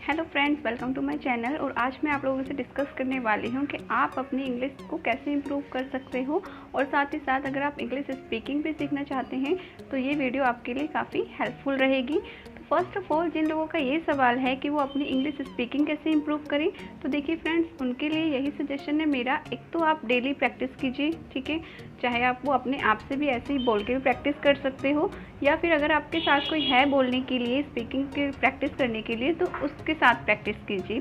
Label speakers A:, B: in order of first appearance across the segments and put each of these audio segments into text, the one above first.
A: Hello friends, welcome to my channel. और आज मैं आप लोगों से डिस्कस करने वाली हूँ कि आप अपनी इंग्लिश को कैसे इम्प्रूव कर सकते हो और साथ ही साथ अगर आप इंग्लिश स्पीकिंग भी सीखना चाहते हैं तो ये वीडियो आपके लिए काफ़ी हेल्पफुल रहेगी। तो फर्स्ट ऑफ ऑल जिन लोगों का ये सवाल है कि वो अपनी इंग्लिश स्पीकिंग कैसे इम्प्रूव करें, तो देखिए फ्रेंड्स, उनके लिए यही सजेशन है मेरा। एक तो आप डेली प्रैक्टिस कीजिए, ठीक है। चाहे आप वो अपने आप से भी ऐसे ही बोल के भी प्रैक्टिस कर सकते हो, या फिर अगर आपके साथ कोई है बोलने के लिए, स्पीकिंग की प्रैक्टिस करने के लिए, तो उसके साथ प्रैक्टिस कीजिए।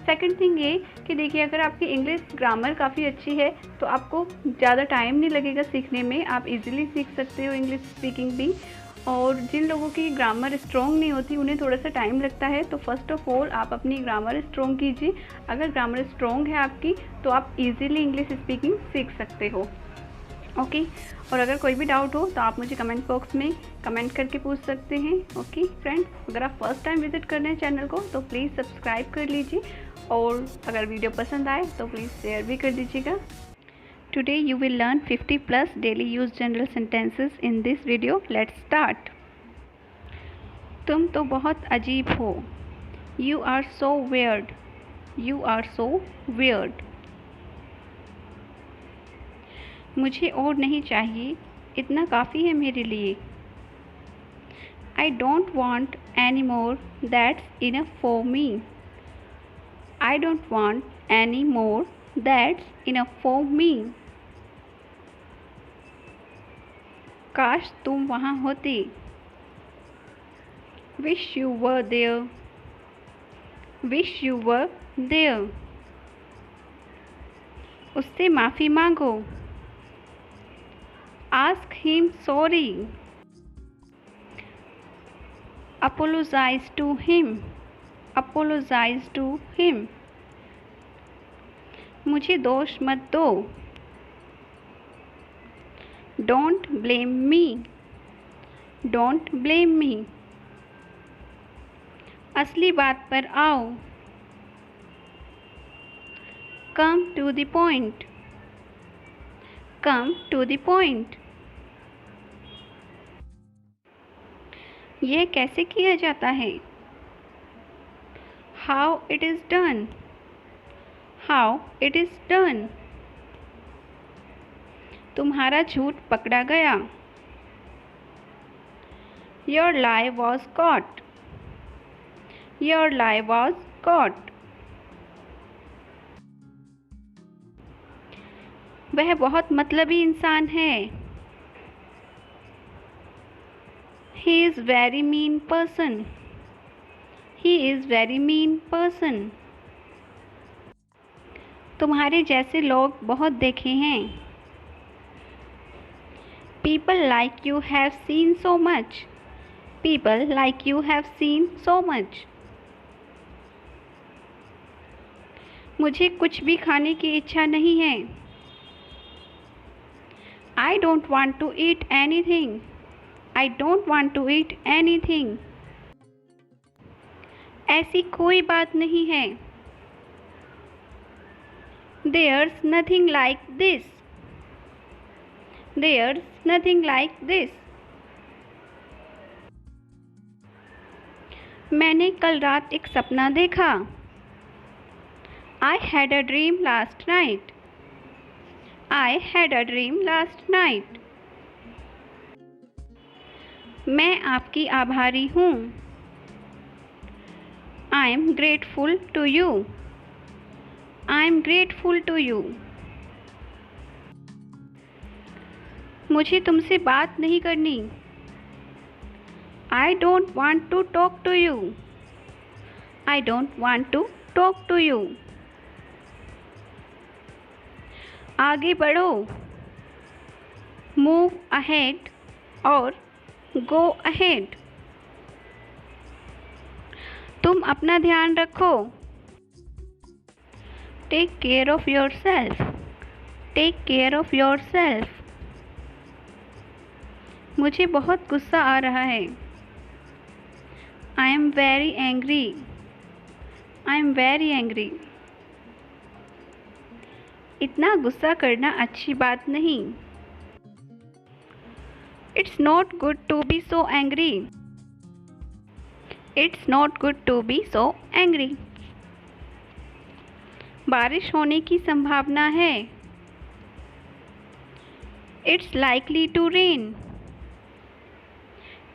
A: सेकंड थिंग ये कि देखिए, अगर आपकी इंग्लिश ग्रामर काफ़ी अच्छी है तो आपको ज़्यादा टाइम नहीं लगेगा सीखने में, आप इजीली सीख सकते हो इंग्लिश स्पीकिंग भी। और जिन लोगों की ग्रामर स्ट्रॉन्ग नहीं होती, उन्हें थोड़ा सा टाइम लगता है, तो फर्स्ट ऑफ ऑल आप अपनी ग्रामर स्ट्रॉन्ग कीजिए। अगर ग्रामर स्ट्रॉन्ग है आपकी तो आप इजीली इंग्लिश स्पीकिंग सीख सकते हो। ओके और अगर कोई भी डाउट हो तो आप मुझे कमेंट बॉक्स में कमेंट करके पूछ सकते हैं। ओके फ्रेंड्स, अगर आप फर्स्ट टाइम विजिट कर रहे हैं चैनल को तो प्लीज़ सब्सक्राइब कर लीजिए, और अगर वीडियो पसंद आए तो प्लीज़ शेयर भी कर दीजिएगा। Today you will learn 50+ daily use general sentences in this video. Let's start. तुम तो बहुत अजीब हो। You are so weird. You are so weird. मुझे और नहीं चाहिए, इतना काफ़ी है मेरे लिए। I don't want any more, that's enough for me. I don't want any more, that's enough for me. काश तुम वहाँ होते। Wish you were there. Wish you were there. उससे माफ़ी मांगो। Ask him sorry. Apologize to him. Apologize to him. मुझे दोष मत दो। Don't blame me. Don't blame me. असली बात पर आओ। Come to the point. Come to the point. यह कैसे किया जाता है? How it is done. How it is done. तुम्हारा झूठ पकड़ा गया। Your lie was caught. Your lie was caught. वह बहुत मतलबी इंसान है। He is very mean person. He is very mean person. तुम्हारे जैसे लोग बहुत देखे हैं। People like you have seen so much. People like you have seen so much. मुझे कुछ भी खाने की इच्छा नहीं है। I don't want to eat anything. I don't want to eat anything. ऐसी कोई बात नहीं है। There's nothing like this. There's nothing like this. मैंने कल रात एक सपना देखा। I had a dream last night. I had a dream last night. मैं आपकी आभारी हूँ। I am grateful to you. I am grateful to you. मुझे तुमसे बात नहीं करनी। I don't want to talk to you. I don't want to talk to you. आगे बढ़ो। Move ahead और go ahead. तुम अपना ध्यान रखो। Take care of yourself. Take care of yourself. मुझे बहुत गुस्सा आ रहा है। I am very angry. I am very angry. इतना गुस्सा करना अच्छी बात नहीं। It's not good to be so angry. It's not good to be so angry. बारिश होने की संभावना है। It's likely to rain.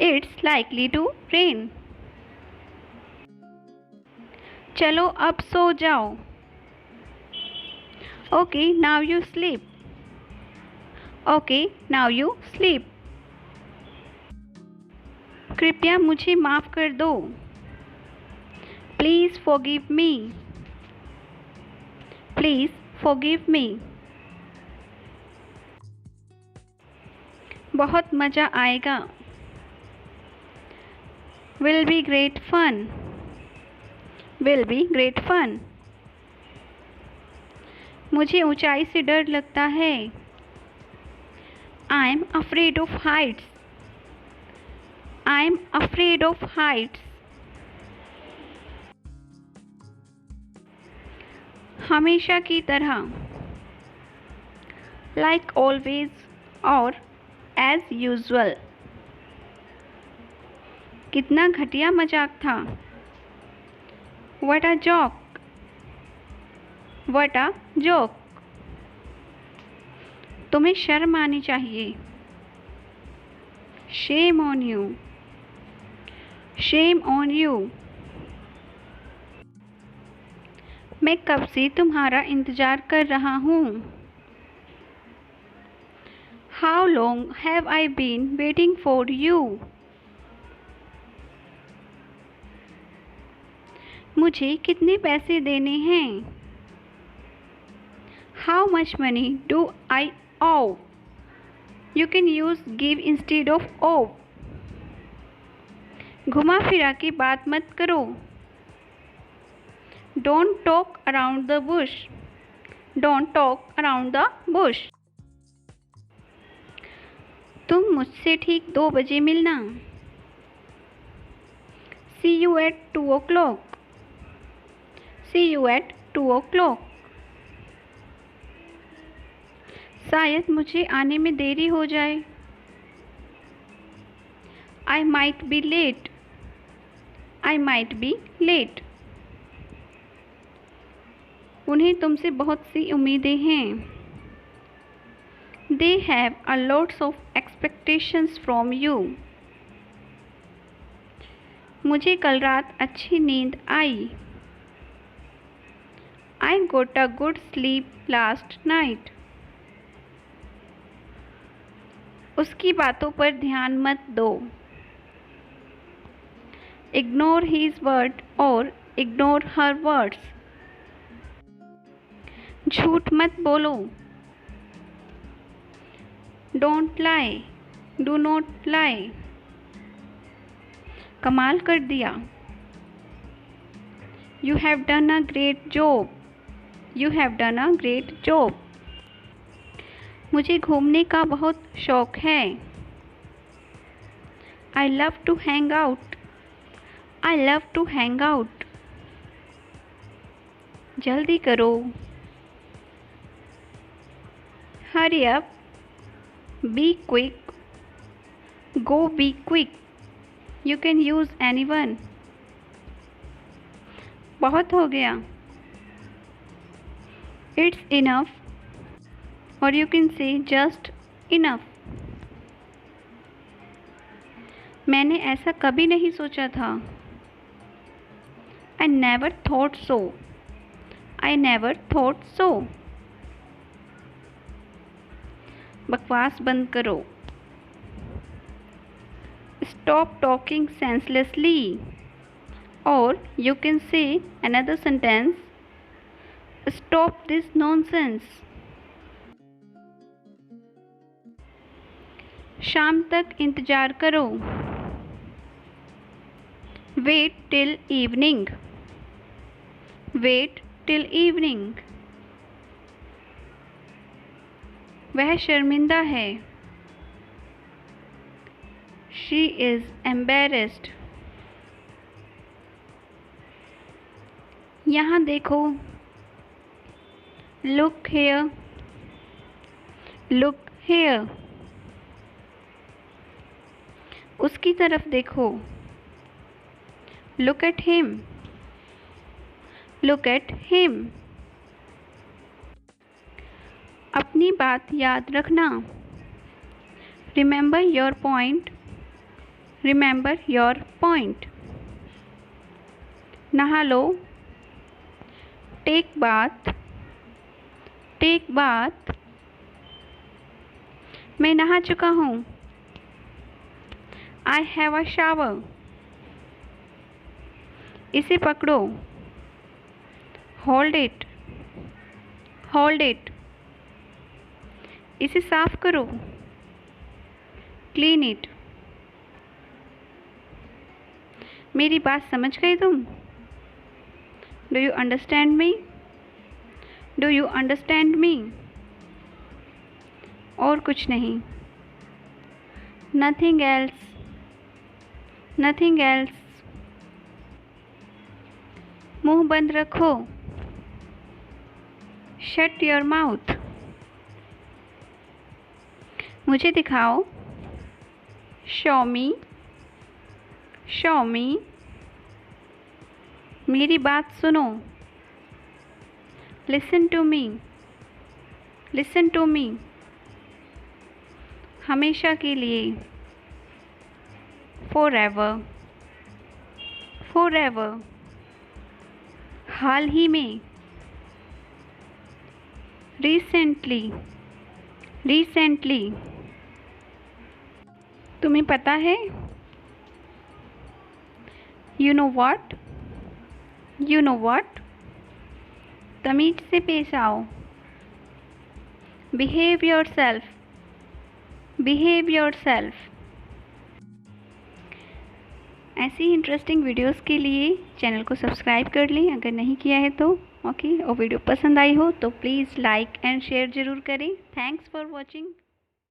A: It's likely to rain. चलो अब सो जाओ। Okay, now you sleep. Okay, now you sleep. कृपया मुझे माफ़ कर दो। Please forgive me. Please forgive me. बहुत मज़ा आएगा। Will be great fun. Will be great fun. मुझे ऊंचाई से डर लगता है। I'm afraid of heights. I'm afraid of heights. हमेशा की तरह। Like always और as usual. कितना घटिया मजाक था। What a joke. What a joke. तुम्हें शर्म आनी चाहिए। Shame on you. Shame on you. मैं कब से तुम्हारा इंतज़ार कर रहा हूँ। How long have I been waiting for you? मुझे कितने पैसे देने हैं। How much money do I owe? You can use give instead of owe. घुमा फिरा की बात मत करो। Don't talk around the bush. Don't talk around the bush. तुम मुझसे ठीक 2 बजे मिलना। See you at 2 o'clock. See you at 2 o'clock. शायद मुझे आने में देरी हो जाए। I might be late. I might be late. उन्हें तुमसे बहुत सी उम्मीदें हैं। They have a lots of expectations from you. मुझे कल रात अच्छी नींद आई। I got a good sleep last night. उसकी बातों पर ध्यान मत दो। Ignore his word और ignore her words. झूठ मत बोलो। Don't lie. Do not lie. कमाल कर दिया। You have done a great job. You have done a great job. मुझे घूमने का बहुत शौक है। I love to hang out. I love to hang out. जल्दी करो। Hurry up. Be quick. Go be quick. You can use anyone. बहुत हो गया। It's enough. Or you can say just enough. मैंने ऐसा कभी नहीं सोचा था। I never thought so. I never thought so. बकवास बंद करो। Stop talking senselessly. Or you can say another sentence. Stop this nonsense. शाम तक इंतज़ार करो। Wait till evening. Wait till evening. वह शर्मिंदा है। She is embarrassed. यहाँ देखो। Look here. Look here. उसकी तरफ देखो। Look at him. Look at him. अपनी बात याद रखना. Remember your point. Remember your point. नहा लो. Take bath. Take bath. मैं नहा चुका हूँ. I have a shower. इसे पकड़ो. Hold it. Hold it. इसे साफ करो. Clean it. मेरी बात समझ गए तुम? Do you understand me? Do you understand me? और कुछ नहीं. Nothing else. Nothing else. मुंह बंद रखो. Shut your mouth. मुझे दिखाओ. Show me. Show me. मेरी बात सुनो. Listen to me. Listen to me. हमेशा के लिए. Forever. Forever. हाल ही में. Recently. Recently. तुम्हें पता है? You know what? You know what? तमीज़ से पेश आओ. Behave yourself. Behave yourself. ऐसी इंटरेस्टिंग वीडियोस के लिए चैनल को सब्सक्राइब कर लें अगर नहीं किया है तो. ओके. और वीडियो पसंद आई हो तो प्लीज़ लाइक एंड शेयर ज़रूर करें. Thanks for watching.